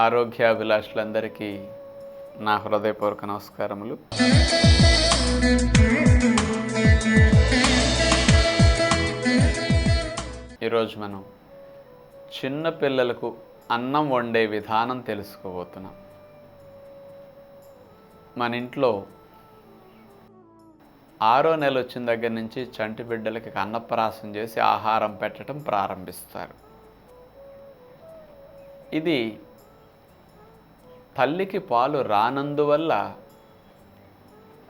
ఆరోగ్యాభిలాషులందరికీ నా హృదయపూర్వక నమస్కారములు. ఈరోజు మనం చిన్న పిల్లలకు అన్నం వండే విధానం తెలుసుకోబోతున్నాం. మన ఇంట్లో 6వ నెల వచ్చిన దగ్గర నుంచి చంటి బిడ్డలకి అన్నప్రాసం చేసి ఆహారం పెట్టడం ప్రారంభిస్తారు. ఇది తల్లికి పాలు రానందువల్ల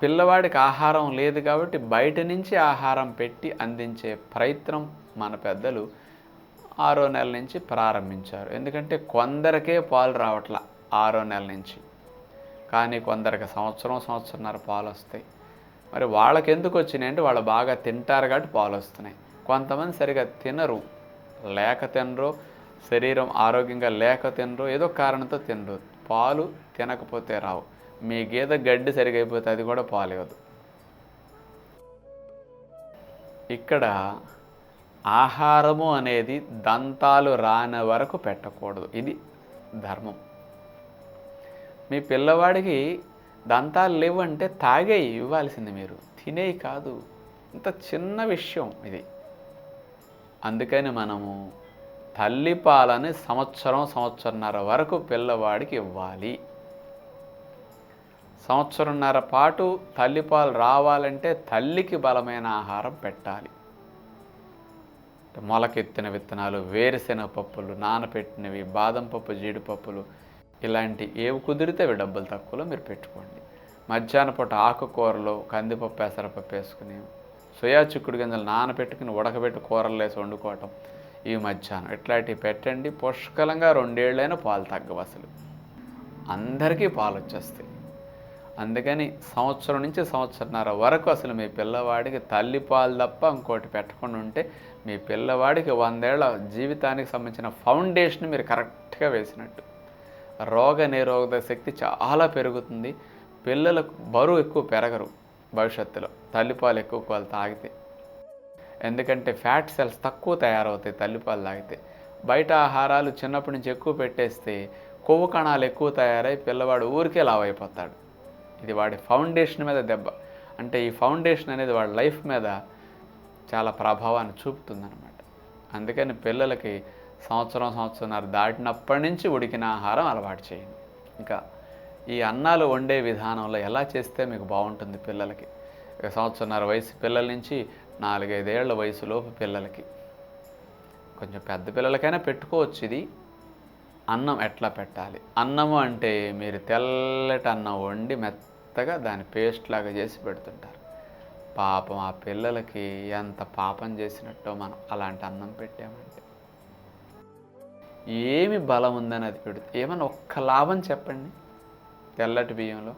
పిల్లవాడికి ఆహారం లేదు కాబట్టి బయట నుంచి ఆహారం పెట్టి అందించే ప్రయత్నం మన పెద్దలు 6వ నెల నుంచి ప్రారంభించారు. ఎందుకంటే కొందరికే పాలు రావట్లా 6వ నెల నుంచి, కానీ కొందరికి సంవత్సరంన్నర పాలు వస్తాయి. మరి వాళ్ళకి ఎందుకు వచ్చినాయి అంటే వాళ్ళు బాగా తింటారు కాబట్టి పాలు వస్తున్నాయి. కొంతమంది సరిగా తినరు, తినరు, శరీరం ఆరోగ్యంగా తినరు, ఏదో కారణంతో తినరు. పాలు తినకపోతే రావు. మీ గేదె గడ్డి సరిగా అయిపోతే అది కూడా పాలు ఇవ్వదు. ఇక్కడ ఆహారము అనేది దంతాలు రాని వరకు పెట్టకూడదు. ఇది ధర్మం. మీ పిల్లవాడికి దంతాలు లేవంటే తాగేయి ఇవ్వాల్సింది, మీరు తినేయి కాదు. ఇంత చిన్న విషయం ఇది. అందుకని మనము తల్లిపాలని సంవత్సరంన్నర వరకు పిల్లవాడికి ఇవ్వాలి. సంవత్సరంన్నర పాటు తల్లిపాలు రావాలంటే తల్లికి బలమైన ఆహారం పెట్టాలి. మొలకెత్తిన విత్తనాలు, వేరుశెనగ పప్పులు, నానపెట్టినవి, బాదం పప్పు, జీడిపప్పులు, ఇలాంటి ఏవి కుదిరితే అవి డబ్బులు తక్కువలో మీరు పెట్టుకోండి. మధ్యాహ్న పూట ఆకుకూరలు, కందిపప్పు, పెసరపప్పు వేసుకుని, సోయా చిక్కుడు గింజలు నానపెట్టుకుని ఉడకబెట్టి కూరలు వేసి వండుకోవటం, ఇవి మధ్యాహ్నం ఇట్లాంటివి పెట్టండి. పుష్కలంగా 2 ఏళ్ళైనా పాలు తగ్గవు. అసలు అందరికీ పాలు వచ్చేస్తాయి. అందుకని సంవత్సరం నుంచి సంవత్సరంన్నర వరకు అసలు మీ పిల్లవాడికి తల్లిపాలు తప్ప ఇంకోటి పెట్టకుండా ఉంటే మీ పిల్లవాడికి 100 ఏళ్ల జీవితానికి సంబంధించిన ఫౌండేషన్ మీరు కరెక్ట్గా వేసినట్టు. రోగ నిరోధక శక్తి చాలా పెరుగుతుంది. పిల్లలకు బరువు ఎక్కువ పెరగరు భవిష్యత్తులో తల్లిపాలు ఎక్కువ పాలు తాగితే. ఎందుకంటే ఫ్యాట్ సెల్స్ తక్కువ తయారవుతాయి తల్లిపాలు తాగితే. బయట ఆహారాలు చిన్నప్పటి నుంచి ఎక్కువ పెట్టేస్తే కొవ్వు కణాలు ఎక్కువ తయారై పిల్లవాడు ఊరికే లావు అయిపోతాడు. ఇది వాడి ఫౌండేషన్ మీద దెబ్బ. అంటే ఈ ఫౌండేషన్ అనేది వాడి లైఫ్ మీద చాలా ప్రభావాన్ని చూపుతుందన్నమాట. అందుకని పిల్లలకి సంవత్సరంన్నర దాటినప్పటి నుంచి ఉడికిన ఆహారం అలవాటు చేయండి. ఇంకా ఈ అన్నాలు వండే విధానంలో ఎలా చేస్తే మీకు బాగుంటుంది పిల్లలకి, సంవత్సరంన్నర వయసు పిల్లల నుంచి 4-5 ఏళ్ల వయసులోపు పిల్లలకి, కొంచెం పెద్ద పిల్లలకైనా పెట్టుకోవచ్చు. ఇది అన్నం ఎట్లా పెట్టాలి. అన్నము అంటే మీరు తెల్లటి అన్నం వండి మెత్తగా దాన్ని పేస్ట్ లాగా చేసి పెడుతుంటారు. పాపం ఆ పిల్లలకి ఎంత పాపం చేసినట్టో మనం అలాంటి అన్నం పెట్టామంటే. ఏమి బలం ఉందని అది పెడితే ఏమన్నా ఒక్క లాభం చెప్పండి. తెల్లటి బియ్యంలో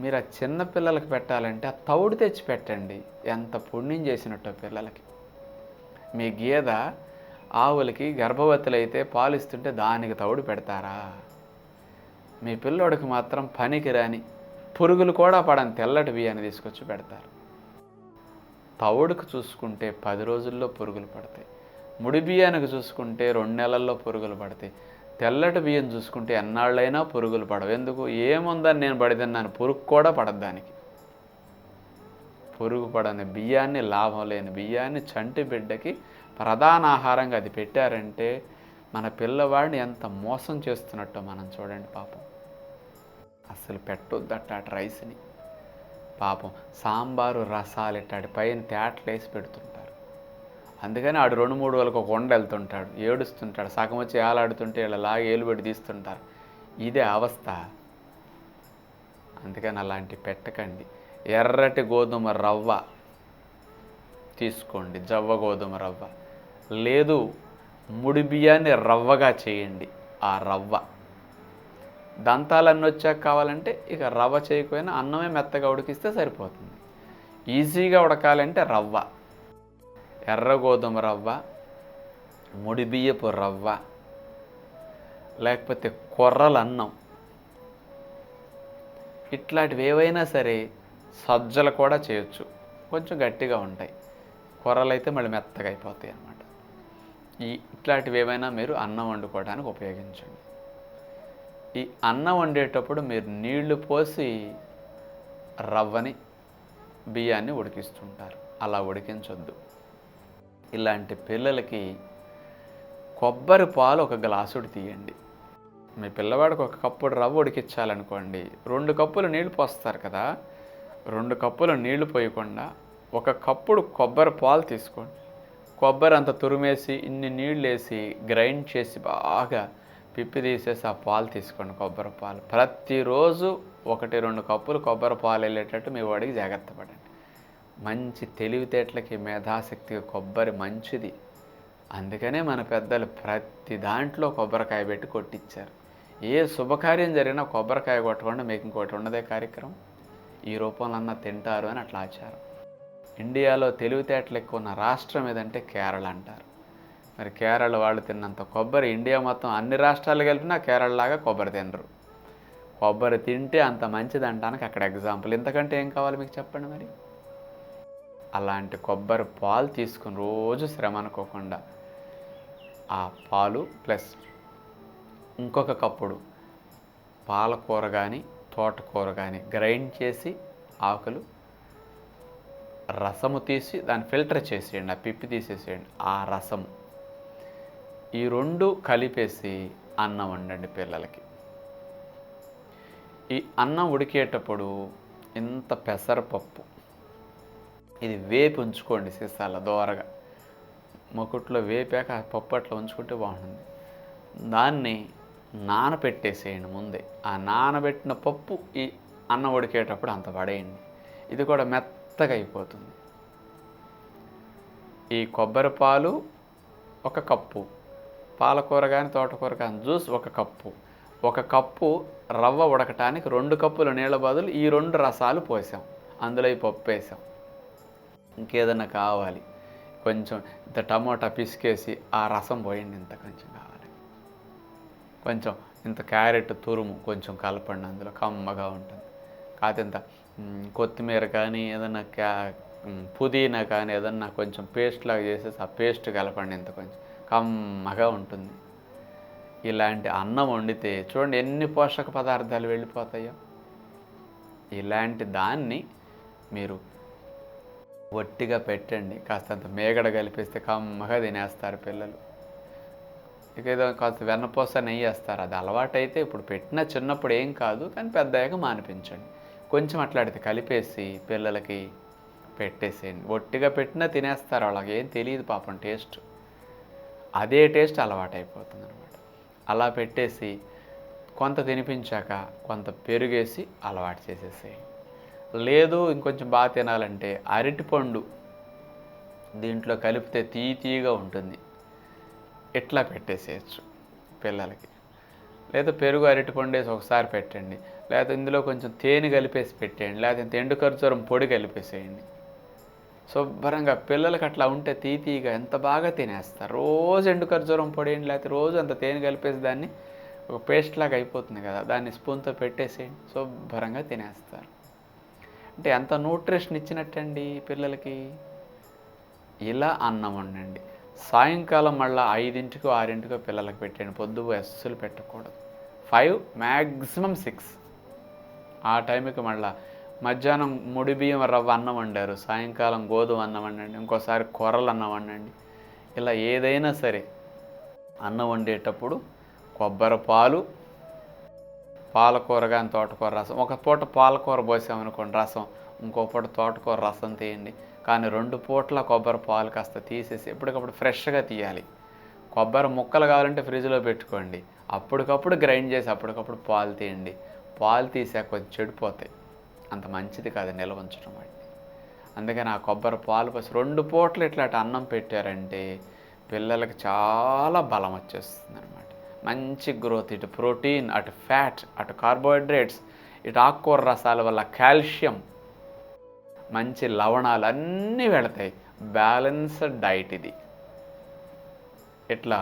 మీరు ఆ చిన్న పిల్లలకి పెట్టాలంటే ఆ తౌడు తెచ్చి పెట్టండి. ఎంత పుణ్యం చేసినట్టో పిల్లలకి. మీ గేద ఆవులకి గర్భవతులు అయితే పాలిస్తుంటే దానికి తౌడు పెడతారా? మీ పిల్లోడికి మాత్రం పనికి రాని, పురుగులు కూడా పడని తెల్లటి బియ్యాన్ని తీసుకొచ్చి పెడతారు. తౌడుకు చూసుకుంటే 10 రోజుల్లో పురుగులు పడతాయి. ముడి బియ్యానికి చూసుకుంటే 2 నెలల్లో పురుగులు పడతాయి. తెల్లటి బియ్యం చూసుకుంటే ఎన్నాళ్ళైనా పురుగులు పడవు. ఎందుకు? ఏముందని నేను పడిదన్నాను, పురుగు కూడా పడదు దానికి. పురుగు పడని బియ్యాన్ని, లాభం లేని బియ్యాన్ని చంటి బిడ్డకి ప్రధాన ఆహారంగా అది పెట్టారంటే మన పిల్లవాడిని ఎంత మోసం చేస్తున్నట్టో మనం చూడండి. పాపం అసలు పెట్టొద్దట రైస్ని. పాపం సాంబారు, రసాలు ఇట్టాడు పైన తేటలు వేసి పెడుతుంటారు. అందుకని ఆడు 2-3 వేలకు ఒక కొండ వెళ్తుంటాడు, ఏడుస్తుంటాడు. సగం వచ్చి ఏలాడుతుంటే ఇలాగా ఏలుబడి తీస్తుంటారు. ఇదే అవస్థ. అందుకని అలాంటి పెట్టకండి. ఎర్రటి గోధుమ రవ్వ తీసుకోండి, జవ్వ గోధుమ రవ్వ. లేదు ముడి బియ్యాన్ని రవ్వగా చేయండి. ఆ రవ్వ దంతాలన్నీ వచ్చాక కావాలంటే ఇక రవ్వ చేయకపోయినా అన్నమే మెత్తగా ఉడికిస్తే సరిపోతుంది. ఈజీగా ఉడకాలంటే రవ్వ, ఎర్ర గోధుమ రవ్వ, ముడి బియ్యపు రవ్వ, లేకపోతే కొర్రల అన్నం, ఇట్లాంటివి ఏవైనా సరే. సజ్జలు కూడా చేయొచ్చు, కొంచెం గట్టిగా ఉంటాయి. కొర్రలు అయితే మళ్ళీ మెత్తగా అయిపోతాయి అన్నమాట. ఇట్లాంటివి ఏమైనా మీరు అన్నం వండుకోవడానికి ఉపయోగించండి. ఈ అన్నం వండేటప్పుడు మీరు నీళ్లు పోసి రవ్వని బియ్యాన్ని ఉడికిస్తుంటారు. అలా ఉడికించొద్దు. ఇలాంటి పిల్లలకి కొబ్బరి పాలు ఒక గ్లాసుడు తీయండి. మీ పిల్లవాడికి ఒక కప్పుడు రవ్వ ఉడికించాలనుకోండి, 2 కప్పులు నీళ్లు పోస్తారు కదా, 2 కప్పులు నీళ్లు పోయకుండా 1 కప్పుడు కొబ్బరి పాలు తీసుకోండి. కొబ్బరి అంత తురిమేసి ఇన్ని నీళ్ళు వేసి గ్రైండ్ చేసి బాగా పిప్పి తీసేసి ఆ పాలు తీసుకోండి. కొబ్బరి పాలు ప్రతిరోజు 1-2 కప్పులు కొబ్బరి పాలు వెళ్ళేటట్టు మీ వాడికి జాగ్రత్త పడండి. మంచి తెలివితేటలకి మేధాశక్తికి కొబ్బరి మంచిది. అందుకనే మన పెద్దలు ప్రతి దాంట్లో కొబ్బరికాయ పెట్టి కొట్టించారు. ఏ శుభకార్యం జరిగినా కొబ్బరికాయ కొట్టకుండా మీకు ఇంకోటి ఉన్నదే కార్యక్రమం. ఈ రూపంలో అన్న తింటారు అని అట్లా ఆచారం. ఇండియాలో తెలివితేటలు ఎక్కువ ఉన్న రాష్ట్రం ఏదంటే కేరళ అంటారు. మరి కేరళ వాళ్ళు తిన్నంత కొబ్బరి ఇండియా మొత్తం అన్ని రాష్ట్రాలు కలిపినా కేరళలాగా కొబ్బరి తినరు. కొబ్బరి తింటే అంత మంచిది అంటానికి అక్కడ ఎగ్జాంపుల్. ఇంతకంటే ఏం కావాలి మీకు చెప్పండి మరి. అలాంటి కొబ్బరి పాలు తీసుకుని రోజు శ్రమ అనుకోకుండా ఆ పాలు ప్లస్ ఇంకొక కప్పుడు పాలకూర కానీ తోటకూర కానీ గ్రైండ్ చేసి ఆకులు రసము తీసి దాన్ని ఫిల్టర్ చేసేయండి, ఆ పిప్పి తీసేసేయండి. ఆ రసము ఈ 2 కలిపేసి అన్నం వండండి పిల్లలకి. ఈ అన్నం ఉడికేటప్పుడు ఇంత పెసరపప్పు ఇది వేపి ఉంచుకోండి సీసాల దోరగా. మొకుట్లో వేపాక ఆ పప్పు అట్లా ఉంచుకుంటే బాగుంటుంది. దాన్ని నానబెట్టేసేయండి ముందే. ఆ నానబెట్టిన పప్పు ఈ అన్నం ఉడికేటప్పుడు అంత పడేయండి. ఇది కూడా మెత్తగా అయిపోతుంది. ఈ కొబ్బరి పాలు 1 కప్పు, పాలకూర కానీ తోటకూర కానీ జ్యూస్ 1 కప్పు, 1 కప్పు రవ్వ ఉడకటానికి 2 కప్పుల నీళ్ళ బదులు ఈ 2 రసాలు పోసాం. అందులో ఈ పప్పు వేసాం. ఇంకేదన్నా కావాలి కొంచెం ఇంత టమోటా పిసికేసి ఆ రసం పోయండి. ఇంత కొంచెం కావాలి, కొంచెం ఇంత క్యారెట్ తురుము కొంచెం కలపండి, అందులో కమ్మగా ఉంటుంది. కాకపోతే ఇంత కొత్తిమీర కానీ ఏదన్నా పుదీనా కానీ ఏదన్నా కొంచెం పేస్ట్ లాగా చేసేసి ఆ పేస్ట్ కలపండి, ఇంత కొంచెం కమ్మగా ఉంటుంది. ఇలాంటి అన్నం వండితే చూడండి ఎన్ని పోషక పదార్థాలు వెళ్ళిపోతాయో. ఇలాంటి దాన్ని మీరు వట్టిగా పెట్టండి, కాస్తంత మేగడ కలిపిస్తే కమ్మగా తినేస్తారు పిల్లలు. ఇక ఏదో కాస్త వెన్నపూస నెయ్యి వేస్తారు, అది అలవాటైతే ఇప్పుడు పెట్టిన చిన్నప్పుడు ఏం కాదు, కానీ పెద్దయ్యాక మానిపించండి. కొంచెం అట్లాడితే కలిపేసి పిల్లలకి పెట్టేసేయండి. ఒట్టిగా పెట్టినా తినేస్తారు, వాళ్ళకి ఏం తెలియదు పాపం టేస్ట్. అదే టేస్ట్ అలవాటు అయిపోతుంది అనమాట. అలా పెట్టేసి కొంత తినిపించాక కొంత పెరుగేసి అలవాటు చేసేసేయండి. లేదు ఇంకొంచెం బాగా తినాలంటే అరటిపండు దీంట్లో కలిపితే తీయగా ఉంటుంది, ఇట్లా పెట్టేసేయచ్చు పిల్లలకి. లేదా పెరుగు అరటిపండు వేసి ఒకసారి పెట్టండి, లేదా ఇందులో కొంచెం తేనె కలిపేసి పెట్టేయండి, లేదా ఇంత ఎండు ఖర్జూరం పొడి కలిపేసేయండి. శుభ్రంగా పిల్లలకి అట్లా ఉంటే తీయగా ఎంత బాగా తినేస్తారు. రోజు ఎండు ఖర్జూరం పొడి వేయండి, లేకపోతే రోజు అంత తేనె కలిపేసి దాన్ని ఒక పేస్ట్ లాగా అయిపోతుంది కదా, దాన్ని స్పూన్తో పెట్టేసేయండి, శుభ్రంగా తినేస్తారు. అంటే ఎంత న్యూట్రిషన్ ఇచ్చినట్టండి పిల్లలకి. ఇలా అన్నం వండండి. సాయంకాలం మళ్ళీ 5 6 పిల్లలకి పెట్టండి. పొద్దు అస్సలు పెట్టకూడదు. 5 మ్యాక్సిమం 6 ఆ టైంకి. మళ్ళీ మధ్యాహ్నం ముడి బియ్యం రవ్వ అన్నం వండారు, సాయంకాలం గోధుమ అన్నం వండండి, ఇంకోసారి కొర్రలు అన్నం వండండి. ఇలా ఏదైనా సరే అన్నం వండేటప్పుడు కొబ్బరి పాలు, పాలకూర కానీ తోటకూర రసం, ఒక పూట పాలకూర పోసామనుకోండి రసం, ఇంకో పూట తోటకూర రసం తీయండి. కానీ 2 పూట్ల కొబ్బరి పాలు కాస్త తీసేసి ఎప్పటికప్పుడు ఫ్రెష్గా తీయాలి. కొబ్బరి ముక్కలు కావాలంటే ఫ్రిడ్జ్లో పెట్టుకోండి, అప్పటికప్పుడు గ్రైండ్ చేసి అప్పటికప్పుడు పాలు తీయండి. పాలు తీసాక కొంచెం చెడిపోతాయి, అంత మంచిది కాదు నిల్వ ఉంచడం వాటిని. అందుకని ఆ కొబ్బరి పాలు పోసి 2 పూటలు ఇట్లాంటి అన్నం పెట్టారంటే పిల్లలకి చాలా బలం వచ్చేస్తుంది అనమాట. మంచి గ్రోత్, ఇటు ప్రోటీన్, అటు ఫ్యాట్, అటు కార్బోహైడ్రేట్స్, ఇటు ఆకుకూర రసాల వల్ల కాల్షియం, మంచి లవణాలు అన్నీ వెళతాయి. బ్యాలెన్స్డ్ డైట్ ఇది. ఇట్లా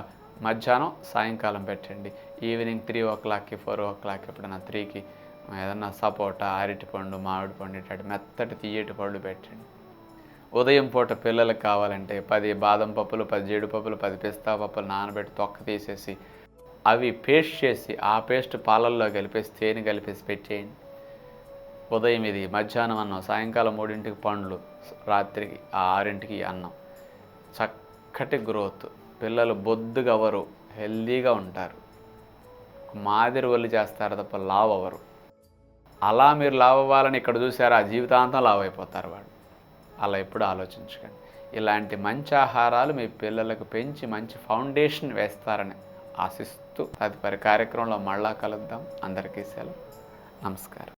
మధ్యాహ్నం సాయంకాలం పెట్టండి. ఈవినింగ్ 3 o'clockకి 4 o'clock ఎప్పుడైనా 3కి ఏదన్నా సపోటా, అరటిపండు, మామిడి పండు, ఇట్లాంటి మెత్తటి తీయటి పళ్ళు పెట్టండి. ఉదయం పూట పిల్లలకు కావాలంటే 10 బాదం పప్పులు, 10 జీడిపప్పులు, 10 పిస్తా పప్పులు నానబెట్టి తొక్క తీసేసి అవి పేస్ట్ చేసి ఆ పేస్ట్ పాలల్లో కలిపేసి తేనె కలిపేసి పెట్టేయండి. ఉదయం ఇది, మధ్యాహ్నం అన్నం, సాయంకాలం 3ంటికి పండ్లు, రాత్రికి 6ంటికి అన్నం. చక్కటి గ్రోత్, పిల్లలు బొద్దుగా అవ్వరు, హెల్దీగా ఉంటారు, మాదిరి ఒళ్ళు చేస్తారు తప్ప లావు అవ్వరు. అలా మీరు లావు అవ్వాలని ఇక్కడ చూసారా, జీవితాంతం లావు అయిపోతారు వాళ్ళు. అలా ఎప్పుడు ఆలోచించకండి. ఇలాంటి మంచి ఆహారాలు మీ పిల్లలకు పెంచి మంచి ఫౌండేషన్ వేస్తారని ఆశిస్తూ తదుపరి కార్యక్రమంలో మళ్ళా కలుద్దాం. అందరికీ సెలవు. నమస్కారం.